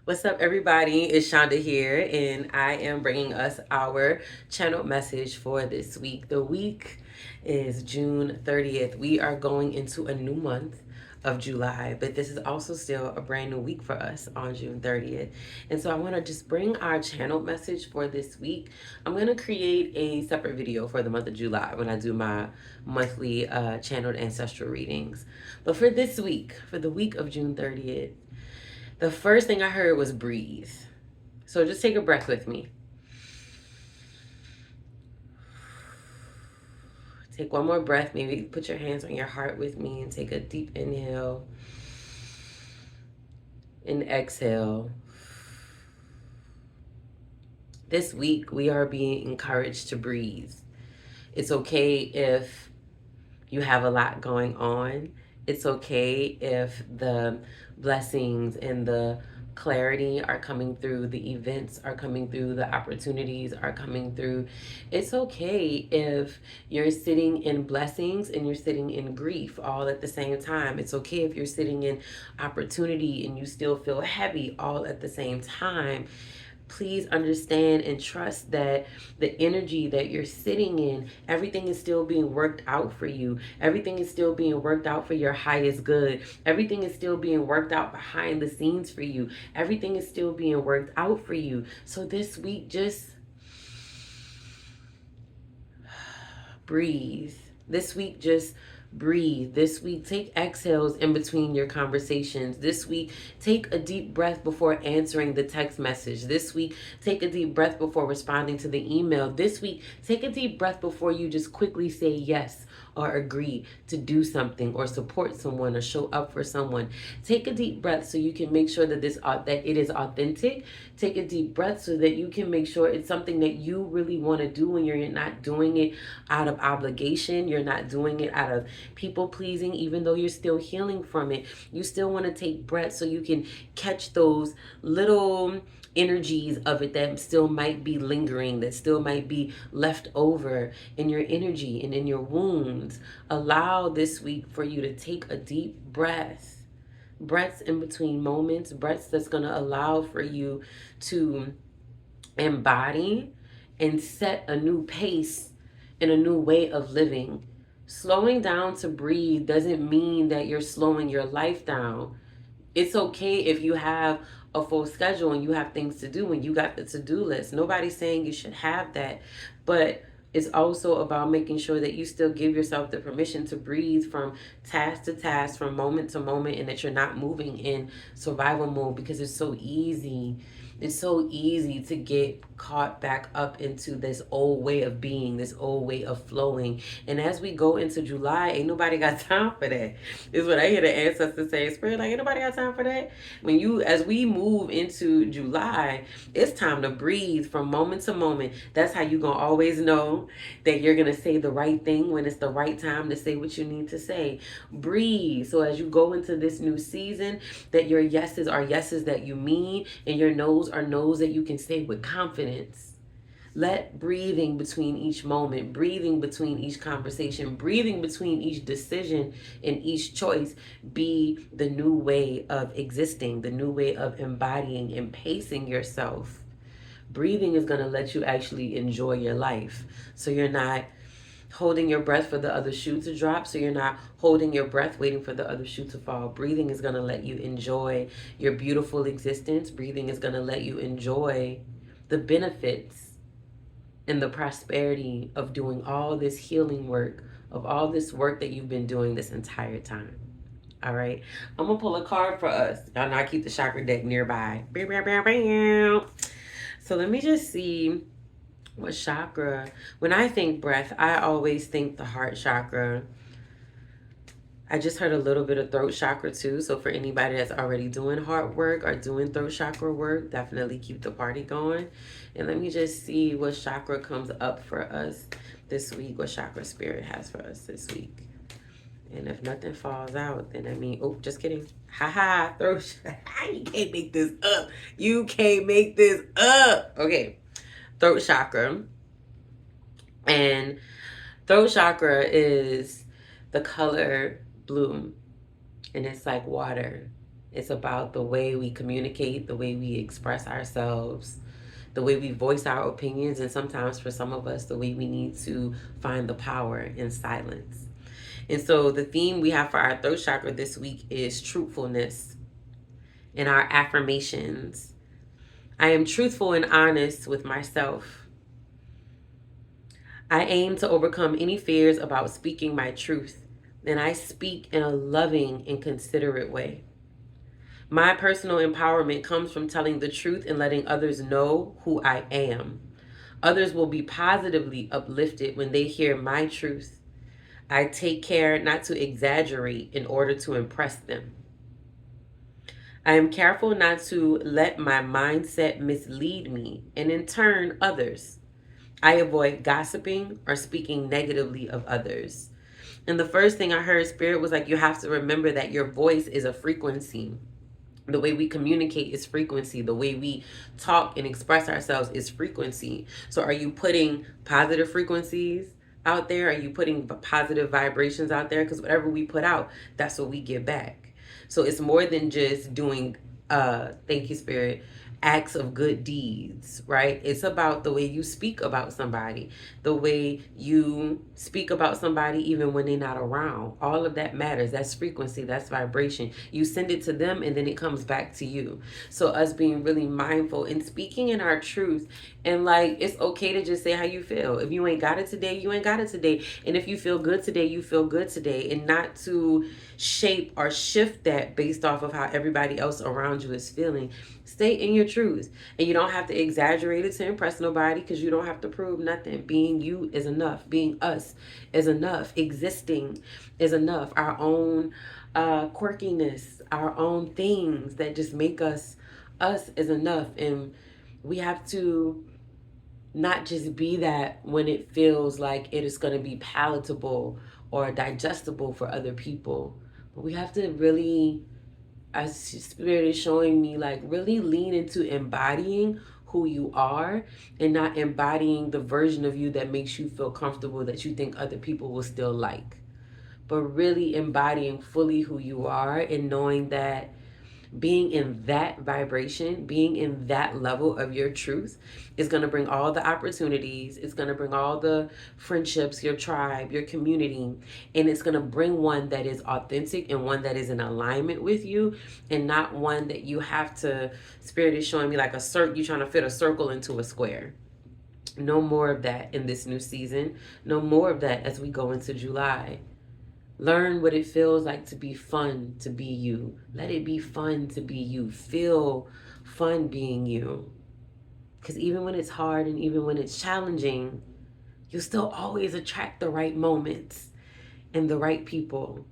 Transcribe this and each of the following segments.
What's up, everybody? It's Shonda here, and I am bringing us our channel message for this week. The week is June 30th. We are going into a new month of July, but this is also still a brand new week for us on June 30th. And so I want to just bring our channel message for this week. I'm going to create a separate video for the month of July when I do my monthly channeled ancestral readings. But for this week, for the week of June 30th, the first thing I heard was breathe. So just take a breath with me. Take one more breath. Maybe put your hands on your heart with me and take a deep inhale and exhale. This week, we are being encouraged to breathe. It's okay if you have a lot going on. It's okay if the blessings and the clarity are coming through, the events are coming through, the opportunities are coming through. It's okay if you're sitting in blessings and you're sitting in grief all at the same time. It's okay if you're sitting in opportunity and you still feel heavy all at the same time. Please understand and trust that the energy that you're sitting in, everything is still being worked out for you. Everything is still being worked out for your highest good. Everything is still being worked out behind the scenes for you. Everything is still being worked out for you. So this week, just breathe. This week, just breathe. This week, take exhales in between your conversations. This week, take a deep breath before answering the text message. This week, take a deep breath before responding to the email. This week, take a deep breath before you just quickly say yes or agree to do something or support someone or show up for someone. Take a deep breath so you can make sure that it is authentic. Take a deep breath so that you can make sure it's something that you really want to do and you're not doing it out of obligation. You're not doing it out of people pleasing, even though you're still healing from it. You still want to take breaths so you can catch those little energies of it that still might be lingering, that still might be left over in your energy and in your wounds. Allow this week for you to take a deep breath. Breaths in between moments, breaths that's going to allow for you to embody and set a new pace and a new way of living. Slowing down to breathe doesn't mean that you're slowing your life down. It's okay if you have a full schedule and you have things to do and you got the to-do list. Nobody's saying you should have that, but it's also about making sure that you still give yourself the permission to breathe from task to task, from moment to moment, and that you're not moving in survival mode, because it's so easy. It's so easy to get caught back up into this old way of being, this old way of flowing. And as we go into July, ain't nobody got time for that. Is what I hear the ancestors say. Spirit, like, ain't nobody got time for that. As we move into July, it's time to breathe from moment to moment. That's how you gonna always know that you're gonna say the right thing when it's the right time to say what you need to say. Breathe. So as you go into this new season, that your yeses are yeses that you mean, and your no's are no's that you can say with confidence. Let breathing between each moment, breathing between each conversation, breathing between each decision and each choice be the new way of existing, the new way of embodying and pacing yourself. Breathing is going to let you actually enjoy your life. So you're not holding your breath for the other shoe to drop. So you're not holding your breath waiting for the other shoe to fall. Breathing is going to let you enjoy your beautiful existence. Breathing is going to let you enjoy the benefits and the prosperity of doing all this healing work, of all this work that you've been doing this entire time. All right. I'm going to pull a card for us. Y'all know I keep the chakra deck nearby. So let me just see what chakra. When I think breath, I always think the heart chakra. I just heard a little bit of throat chakra too. So for anybody that's already doing heart work or doing throat chakra work, definitely keep the party going. And let me just see what chakra comes up for us this week, what chakra spirit has for us this week. And if nothing falls out, then I mean, oh, just kidding. Ha, throat. You can't make this up. You can't make this up. Okay. Throat chakra. And throat chakra is the color blue, and it's like water. It's about the way we communicate, the way we express ourselves, the way we voice our opinions, and sometimes for some of us, the way we need to find the power in silence. And so the theme we have for our throat chakra this week is truthfulness and our affirmations. I am truthful and honest with myself. I aim to overcome any fears about speaking my truth, and I speak in a loving and considerate way. My personal empowerment comes from telling the truth and letting others know who I am. Others will be positively uplifted when they hear my truth. I take care not to exaggerate in order to impress them. I am careful not to let my mindset mislead me and in turn others. I avoid gossiping or speaking negatively of others. And the first thing I heard Spirit was like, you have to remember that your voice is a frequency. The way we communicate is frequency. The way we talk and express ourselves is frequency. So are you putting positive frequencies out there? Are you putting positive vibrations out there? Because whatever we put out, that's what we get back. So it's more than just doing, thank you, Spirit, acts of good deeds, right? It's about the way you speak about somebody, the way you speak about somebody even when they're not around. All of that matters. That's frequency, that's vibration. You send it to them and then it comes back to you. So us being really mindful and speaking in our truth, and like it's okay to just say how you feel. If you ain't got it today, you ain't got it today. And if you feel good today, you feel good today. And not to shape or shift that based off of how everybody else around you is feeling. Stay in your truth. And you don't have to exaggerate it to impress nobody, because you don't have to prove nothing. Being you is enough. Being us is enough. Existing is enough. Our own quirkiness, our own things that just make us us is enough. And we have to not just be that when it feels like it is going to be palatable or digestible for other people. But we have to really, as Spirit is showing me, like really lean into embodying who you are and not embodying the version of you that makes you feel comfortable that you think other people will still like. But really embodying fully who you are and knowing that being in that vibration, being in that level of your truth is going to bring all the opportunities. It's going to bring all the friendships, your tribe, your community, and it's going to bring one that is authentic and one that is in alignment with you, and not one that you have to, Spirit is showing me like a circle, you're trying to fit a circle into a square. No more of that in this new season. No more of that as we go into July. Learn what it feels like to be fun, to be you. Let it be fun to be you. Feel fun being you. Because even when it's hard and even when it's challenging, you'll still always attract the right moments and the right people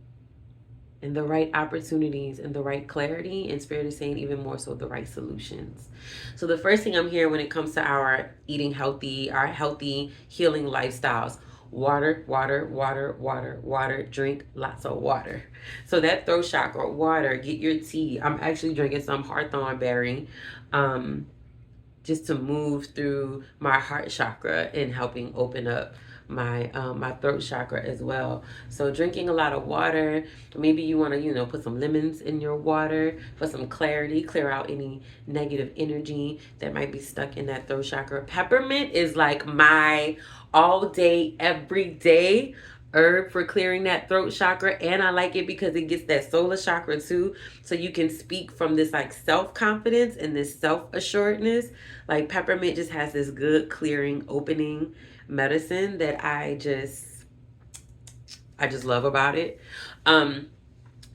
and the right opportunities and the right clarity. And Spirit is saying even more so the right solutions. So the first thing I'm hearing when it comes to our eating healthy, our healthy healing lifestyles: water, water, water, water, water. Drink lots of water. So that throat chakra, water. Get your tea. I'm actually drinking some hawthorn berry, just to move through my heart chakra and helping open up my throat chakra as well. So drinking a lot of water. Maybe you want to put some lemons in your water for some clarity, clear out any negative energy that might be stuck in that throat chakra. Peppermint is like my all day every day herb for clearing that throat chakra, and I like it because it gets that solar chakra too, so you can speak from this like self-confidence and this self-assuredness. Like peppermint just has this good clearing opening medicine that I just love about it.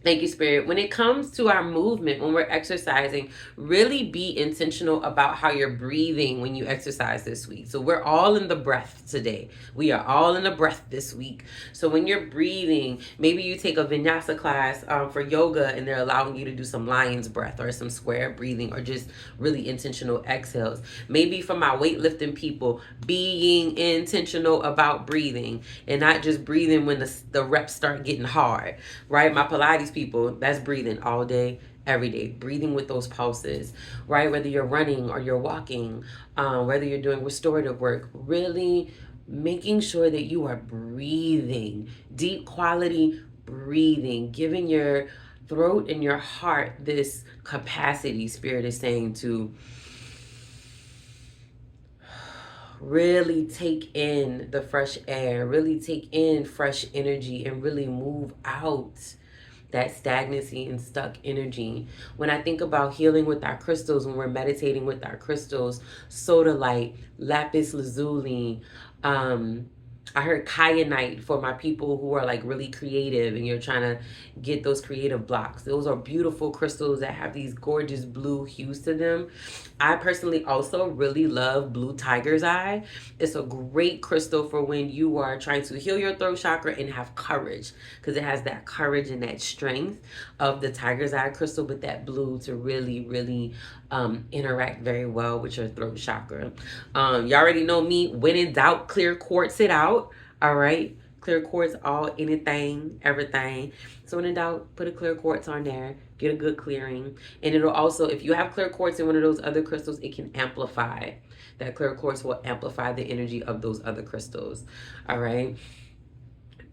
Thank you, Spirit. When it comes to our movement, when we're exercising, really be intentional about how you're breathing when you exercise this week. So we're all in the breath today. We are all in the breath this week. So when you're breathing, maybe you take a vinyasa class for yoga and they're allowing you to do some lion's breath or some square breathing or just really intentional exhales. Maybe for my weightlifting people, being intentional about breathing and not just breathing when the reps start getting hard, right? My Pilates people, that's breathing all day, every day, breathing with those pulses, right? Whether you're running or you're walking, whether you're doing restorative work, really making sure that you are breathing, deep quality breathing, giving your throat and your heart this capacity, Spirit is saying, to really take in the fresh air, really take in fresh energy, and really move out that stagnancy and stuck energy. When I think about healing with our crystals, when we're meditating with our crystals, sodalite, lapis lazuli, I heard kyanite for my people who are like really creative and you're trying to get those creative blocks. Those are beautiful crystals that have these gorgeous blue hues to them. I personally also really love blue tiger's eye. It's a great crystal for when you are trying to heal your throat chakra and have courage, because it has that courage and that strength of the tiger's eye crystal with that blue to really, really interact very well with your throat chakra. You already know me. When in doubt, clear quartz it out. All right. Clear quartz, all, anything, everything. So when in doubt, put a clear quartz on there. Get a good clearing. And it'll also, if you have clear quartz in one of those other crystals, it can amplify. That clear quartz will amplify the energy of those other crystals. All right.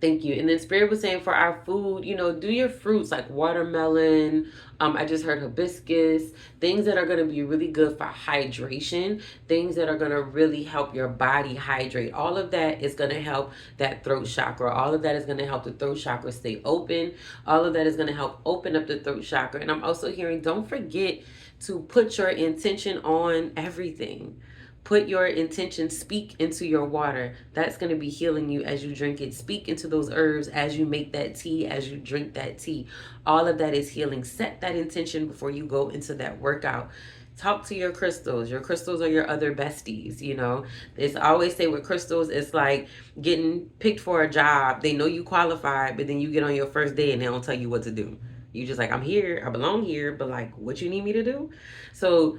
Thank you. And then Spirit was saying for our food, do your fruits like watermelon. I just heard hibiscus, things that are going to be really good for hydration, things that are going to really help your body hydrate. All of that is going to help that throat chakra. All of that is going to help the throat chakra stay open. All of that is going to help open up the throat chakra. And I'm also hearing, don't forget to put your intention on everything. Put your intention, speak into your water. That's going to be healing you as you drink it. Speak into those herbs as you make that tea, as you drink that tea. All of that is healing. Set that intention before you go into that workout. Talk to your crystals. Your crystals are your other besties, It's always say with crystals, it's like getting picked for a job. They know you qualified, but then you get on your first day and they don't tell you what to do. You just like, I'm here, I belong here, but like, what you need me to do? So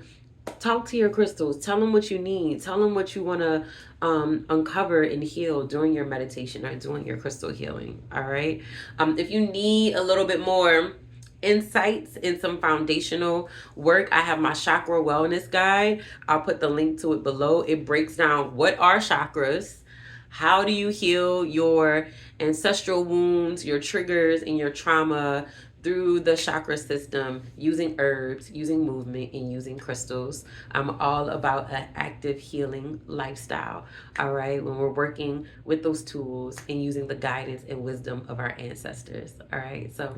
talk to your crystals. Tell them what you need. Tell them what you want to uncover and heal during your meditation or doing your crystal healing. All right. If you need a little bit more insights and some foundational work, I have my chakra wellness guide. I'll put the link to it below. It breaks down what are chakras, how do you heal your ancestral wounds, your triggers, and your trauma through the chakra system, using herbs, using movement, and using crystals. I'm all about an active healing lifestyle, all right, when we're working with those tools and using the guidance and wisdom of our ancestors, all right? So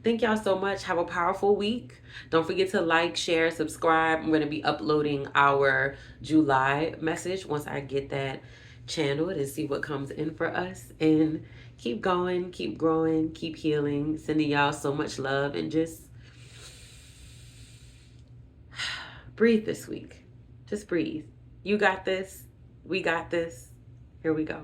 thank y'all so much. Have a powerful week. Don't forget to like, share, subscribe. I'm going to be uploading our July message once I get that channeled and see what comes in for us. And keep going, keep growing, keep healing. Sending y'all so much love, and just breathe this week. Just breathe. You got this. We got this. Here we go.